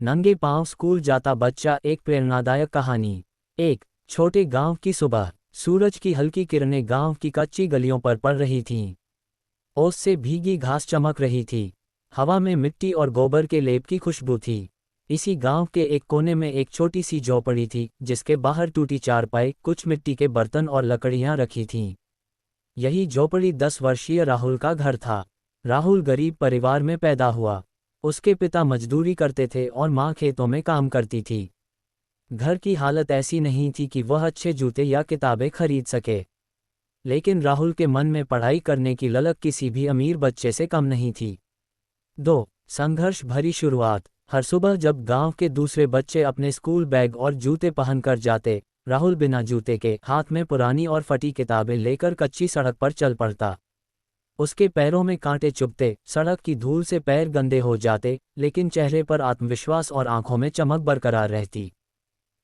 नंगे पांव स्कूल जाता बच्चा, एक प्रेरणादायक कहानी। एक छोटे गांव की सुबह। सूरज की हल्की किरणें गांव की कच्ची गलियों पर पड़ रही थीं। ओस से भीगी घास चमक रही थी। हवा में मिट्टी और गोबर के लेप की खुशबू थी। इसी गांव के एक कोने में एक छोटी सी झोपड़ी थी, जिसके बाहर टूटी चारपाई, कुछ मिट्टी के बर्तन और लकड़ियां रखी थीं। यही झोपड़ी 10 वर्षीय राहुल का घर था। राहुल गरीब परिवार में पैदा हुआ। उसके पिता मजदूरी करते थे और माँ खेतों में काम करती थी। घर की हालत ऐसी नहीं थी कि वह अच्छे जूते या किताबें खरीद सके, लेकिन राहुल के मन में पढ़ाई करने की ललक किसी भी अमीर बच्चे से कम नहीं थी। 2 संघर्ष भरी शुरुआत। हर सुबह जब गांव के दूसरे बच्चे अपने स्कूल बैग और जूते पहनकर जाते, राहुल बिना जूते के, हाथ में पुरानी और फटी किताबें लेकर कच्ची सड़क पर चल पड़ता। उसके पैरों में कांटे चुभते, सड़क की धूल से पैर गंदे हो जाते, लेकिन चेहरे पर आत्मविश्वास और आंखों में चमक बरकरार रहती।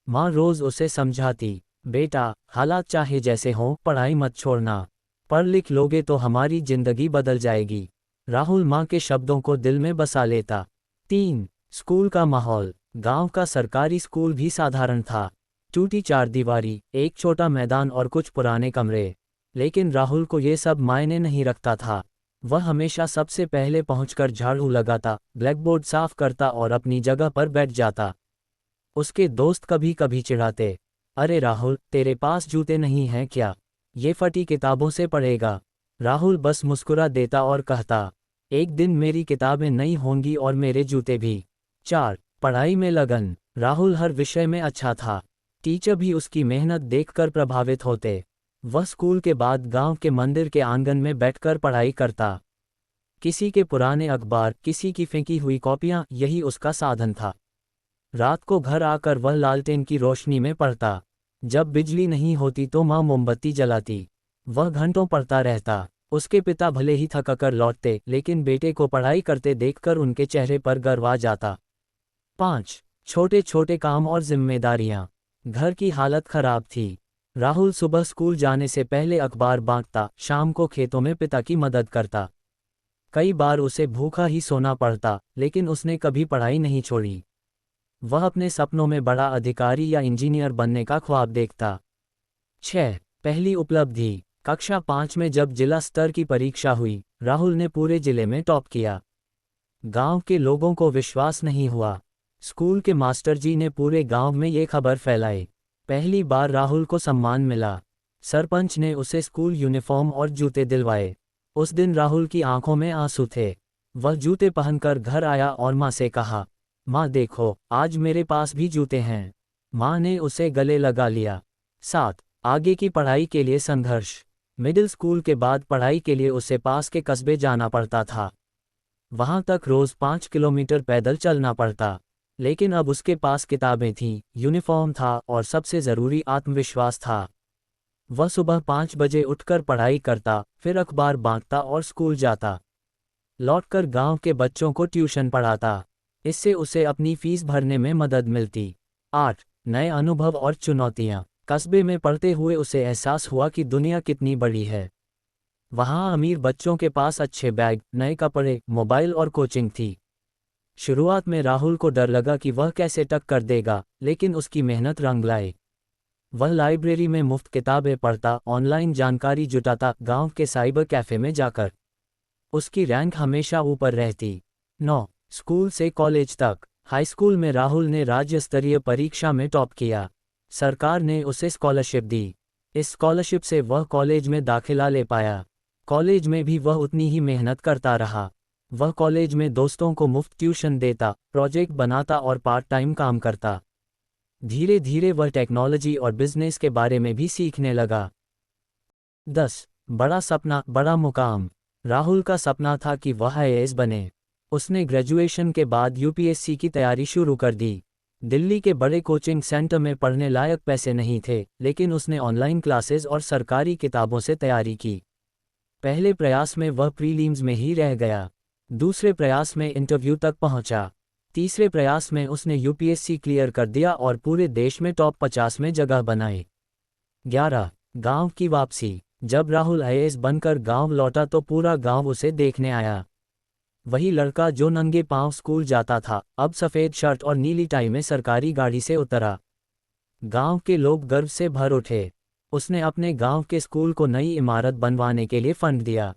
माँ रोज उसे समझाती, बेटा, हालात चाहे जैसे हों, पढ़ाई मत छोड़ना। पढ़ लिख लोगे तो हमारी जिंदगी बदल जाएगी। राहुल माँ के शब्दों को दिल में बसा लेता। 3 स्कूल का माहौल। गांव का सरकारी स्कूल भी साधारण था। टूटी चारदीवारी, एक छोटा मैदान और कुछ पुराने कमरे। लेकिन राहुल को ये सब मायने नहीं रखता था। वह हमेशा सबसे पहले पहुंचकर झाड़ू लगाता, ब्लैकबोर्ड साफ करता और अपनी जगह पर बैठ जाता। उसके दोस्त कभी कभी चिढ़ाते, अरे राहुल, तेरे पास जूते नहीं हैं क्या? ये फटी किताबों से पढ़ेगा। राहुल बस मुस्कुरा देता और कहता, एक दिन मेरी किताबें नई होंगी और मेरे जूते भी। 4 पढ़ाई में लगन। राहुल हर विषय में अच्छा था। टीचर भी उसकी मेहनत देखकर प्रभावित होते। वह स्कूल के बाद गांव के मंदिर के आंगन में बैठकर पढ़ाई करता। किसी के पुराने अखबार, किसी की फेंकी हुई कॉपियां, यही उसका साधन था। रात को घर आकर वह लालटेन की रोशनी में पढ़ता। जब बिजली नहीं होती तो माँ मोमबत्ती जलाती। वह घंटों पढ़ता रहता। उसके पिता भले ही थककर लौटते, लेकिन बेटे को पढ़ाई करते देखकर उनके चेहरे पर गर्व आ जाता। 5 छोटे छोटे काम और जिम्मेदारियां। घर की हालत खराब थी। राहुल सुबह स्कूल जाने से पहले अखबार बांटता, शाम को खेतों में पिता की मदद करता। कई बार उसे भूखा ही सोना पड़ता, लेकिन उसने कभी पढ़ाई नहीं छोड़ी। वह अपने सपनों में बड़ा अधिकारी या इंजीनियर बनने का ख्वाब देखता। 6 पहली उपलब्धि। कक्षा 5 में जब जिला स्तर की परीक्षा हुई, राहुल ने पूरे जिले में टॉप किया। गांव के लोगों को विश्वास नहीं हुआ। स्कूल के मास्टर जी ने पूरे गांव में ये खबर फैलाई। पहली बार राहुल को सम्मान मिला। सरपंच ने उसे स्कूल यूनिफॉर्म और जूते दिलवाए। उस दिन राहुल की आंखों में आंसू थे। वह जूते पहनकर घर आया और माँ से कहा, माँ देखो, आज मेरे पास भी जूते हैं। माँ ने उसे गले लगा लिया। 7 आगे की पढ़ाई के लिए संघर्ष। मिडिल स्कूल के बाद पढ़ाई के लिए उसे पास के कस्बे जाना पड़ता था। वहां तक रोज 5 किलोमीटर पैदल चलना पड़ता। लेकिन अब उसके पास किताबें थीं, यूनिफॉर्म था और सबसे ज़रूरी आत्मविश्वास था। वह सुबह 5 बजे उठकर पढ़ाई करता, फिर अखबार बांटता और स्कूल जाता। लौटकर गांव के बच्चों को ट्यूशन पढ़ाता। इससे उसे अपनी फीस भरने में मदद मिलती। 8 नए अनुभव और चुनौतियां। कस्बे में पढ़ते हुए उसे एहसास हुआ कि दुनिया कितनी बड़ी है। वहाँ अमीर बच्चों के पास अच्छे बैग, नए कपड़े, मोबाइल और कोचिंग थी। शुरुआत में राहुल को डर लगा कि वह कैसे टक्कर देगा, लेकिन उसकी मेहनत रंग लाई। वह लाइब्रेरी में मुफ्त किताबें पढ़ता, ऑनलाइन जानकारी जुटाता, गांव के साइबर कैफे में जाकर। उसकी रैंक हमेशा ऊपर रहती। 9 स्कूल से कॉलेज तक। हाई स्कूल में राहुल ने राज्य स्तरीय परीक्षा में टॉप किया। सरकार ने उसे स्कॉलरशिप दी। इस स्कॉलरशिप से वह कॉलेज में दाखिला ले पाया। कॉलेज में भी वह उतनी ही मेहनत करता रहा। वह कॉलेज में दोस्तों को मुफ्त ट्यूशन देता, प्रोजेक्ट बनाता और पार्ट टाइम काम करता। धीरे धीरे वह टेक्नोलॉजी और बिजनेस के बारे में भी सीखने लगा। 10 बड़ा सपना, बड़ा मुकाम। राहुल का सपना था कि वह आईएएस बने। उसने ग्रेजुएशन के बाद यूपीएससी की तैयारी शुरू कर दी। दिल्ली के बड़े कोचिंग सेंटर में पढ़ने लायक पैसे नहीं थे, लेकिन उसने ऑनलाइन क्लासेस और सरकारी किताबों से तैयारी की। पहले प्रयास में वह प्रीलिम्स में ही रह गया। दूसरे प्रयास में इंटरव्यू तक पहुंचा। तीसरे प्रयास में उसने यूपीएससी क्लियर कर दिया और पूरे देश में टॉप 50 में जगह बनाई। 11 गांव की वापसी। जब राहुल आईएएस बनकर गांव लौटा तो पूरा गांव उसे देखने आया। वही लड़का जो नंगे पांव स्कूल जाता था, अब सफ़ेद शर्ट और नीली टाई में सरकारी गाड़ी से उतरा। गांव के लोग गर्व से भर उठे। उसने अपने गांव के स्कूल को नई इमारत बनवाने के लिए फंड दिया।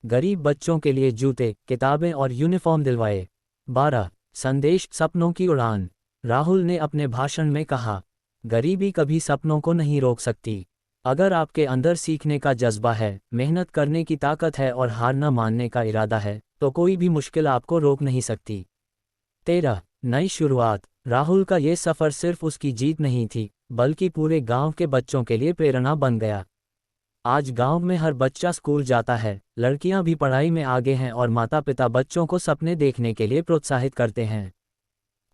गरीब बच्चों के लिए जूते, किताबें और यूनिफॉर्म दिलवाए। 12. संदेश, सपनों की उड़ान। राहुल ने अपने भाषण में कहा, गरीबी कभी सपनों को नहीं रोक सकती। अगर आपके अंदर सीखने का जज्बा है, मेहनत करने की ताकत है और हार न मानने का इरादा है, तो कोई भी मुश्किल आपको रोक नहीं सकती। 13. नई शुरुआत। राहुल का ये सफ़र सिर्फ उसकी जीत नहीं थी, बल्कि पूरे गांव के बच्चों के लिए प्रेरणा बन गया। आज गांव में हर बच्चा स्कूल जाता है, लड़कियां भी पढ़ाई में आगे हैं और माता पिता बच्चों को सपने देखने के लिए प्रोत्साहित करते हैं।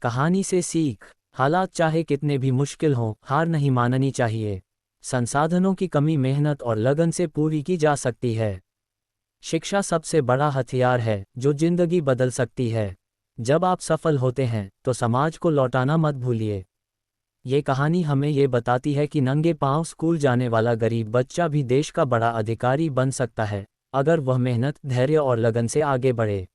कहानी से सीख, हालात चाहे कितने भी मुश्किल हों, हार नहीं माननी चाहिए। संसाधनों की कमी मेहनत और लगन से पूरी की जा सकती है। शिक्षा सबसे बड़ा हथियार है जो जिंदगी बदल सकती है। जब आप सफल होते हैं तो समाज को लौटाना मत भूलिए। ये कहानी हमें ये बताती है कि नंगे पांव स्कूल जाने वाला गरीब बच्चा भी देश का बड़ा अधिकारी बन सकता है, अगर वह मेहनत, धैर्य और लगन से आगे बढ़े।